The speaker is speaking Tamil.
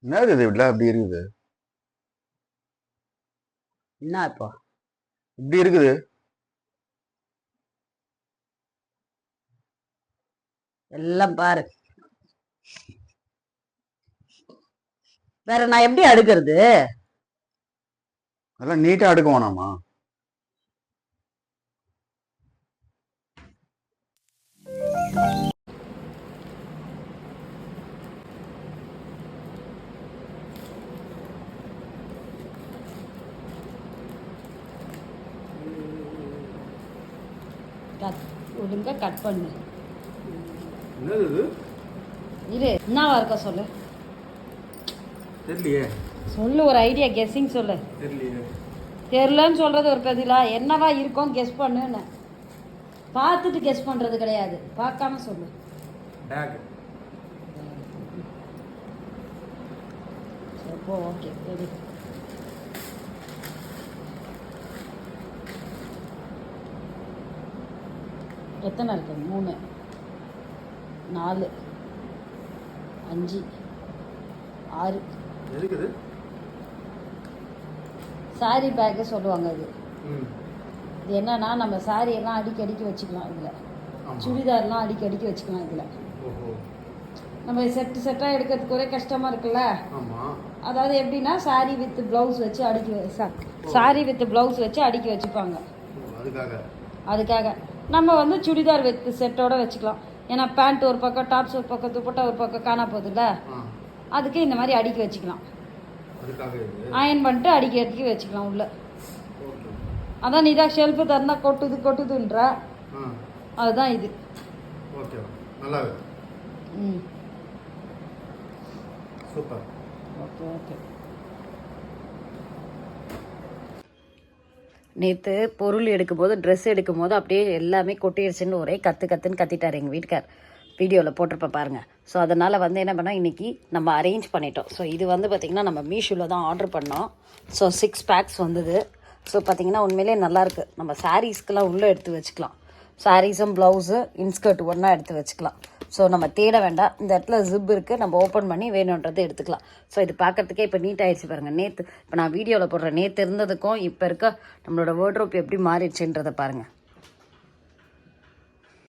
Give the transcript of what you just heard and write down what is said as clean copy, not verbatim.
என்னது இது இப்படிலாம் இப்படி இருக்குது? என்ன இப்போ இப்படி இருக்குது. எல்லாம் பாரு. வேற நான் எப்படி அடுக்கிறது? அதெல்லாம் நீட்டா அடுக்க வேணாமா? ஒழுங்கா கட் பண்ணு. என்னது இது? இரு, என்னவா இருக்க சொல்லு. தெரியலையே. சொல்லு, ஒரு ஐடியா, கெஸ்ஸிங் சொல்லு. தெரியலையே. தெரிலன்னு சொல்றது ஒரு பதிலா? என்னவா இருக்கும் கெஸ் பண்ணுன்னு. பார்த்துட்டு கெஸ் பண்றது கிடையாது, பார்க்காம சொல்லு. பேக். அப்போ ஓகே, ரெடி. எத்தனை இருக்கு? 3 4 5 6. எதுக்குது? சாரி பேக்கு சொல்லுவாங்க அது. ம். இது என்னன்னா, நம்ம சாரி எல்லாம் அடிக்கடிக்கு வச்சுக்கலாம் இதில். சுடிதார்லாம் அடிக்கடிக்கு வச்சுக்கலாம் இதில். ஓஹோ. நம்ம செட்டாக எடுக்கிறதுக்கு ஒரே கஷ்டமாக இருக்குல்ல. ஆமாம். அதாவது எப்படின்னா, சாரி வித் ப்ளவுஸ் வச்சு சாரி வித் ப்ளவுஸ் வச்சு அடுக்கி வச்சுப்பாங்க. அதுக்காக நம்ம வந்து சுடிதார் வித் செட்டோட வச்சுக்கலாம். ஏன்னா பேண்ட் ஒரு பக்கம், டாப்ஸ் ஒரு பக்கம், துப்பட்டா ஒரு பக்கம் காணா போகுதுல்ல. அதுக்கு இந்த மாதிரி அடுக்கி வச்சுக்கலாம். அயன் பண்ணிட்டு அடுக்கி வச்சுக்கலாம் உள்ள. அதான் நீ தான் ஷெல்ஃபு திறந்தா கொட்டுதுன்ற, அதுதான் இது. ம், சூப்பர். Okay okay. நேற்று பொருள் எடுக்கும்போது, ட்ரெஸ் எடுக்கும்போது அப்படியே எல்லாமே கொட்டிடுச்சுன்னு ஒரே கற்றுன்னு கத்திட்டார் எங்கள் வீட்டுக்கார். வீடியோவில் போட்டிருப்பேன் பாருங்கள். ஸோ அதனால் வந்து என்ன பண்ணால் இன்றைக்கி நம்ம அரேஞ்ச் பண்ணிட்டோம். ஸோ இது வந்து பார்த்திங்கன்னா நம்ம மீஷோவில் தான் ஆர்டர் பண்ணோம். ஸோ 6 பேக்ஸ் வந்தது. ஸோ பார்த்திங்கன்னா உண்மையிலே நல்லாயிருக்கு. நம்ம சாரீஸ்க்கெலாம் உள்ளே எடுத்து வச்சுக்கலாம். சாரீஸும் ப்ளவுஸு இன்ஸ்கர்ட் ஒன்றா எடுத்து வச்சுக்கலாம். ஸோ நம்ம தேட வேண்டாம். இந்த இடத்துல ஜிப் இருக்குது, நம்ம ஓப்பன் பண்ணி வேணுன்றதை எடுத்துக்கலாம். ஸோ இது பார்க்குறதுக்கே இப்போ நீட் ஆகிடுச்சு பாருங்கள். நேற்று இப்போ நான் வீடியோவில் போடுறேன், நேற்று இருந்ததுக்கும் இப்போ இருக்க நம்மளோட வார்ட்ரோப் எப்படி மாறிடுச்சுன்றதை பாருங்கள்.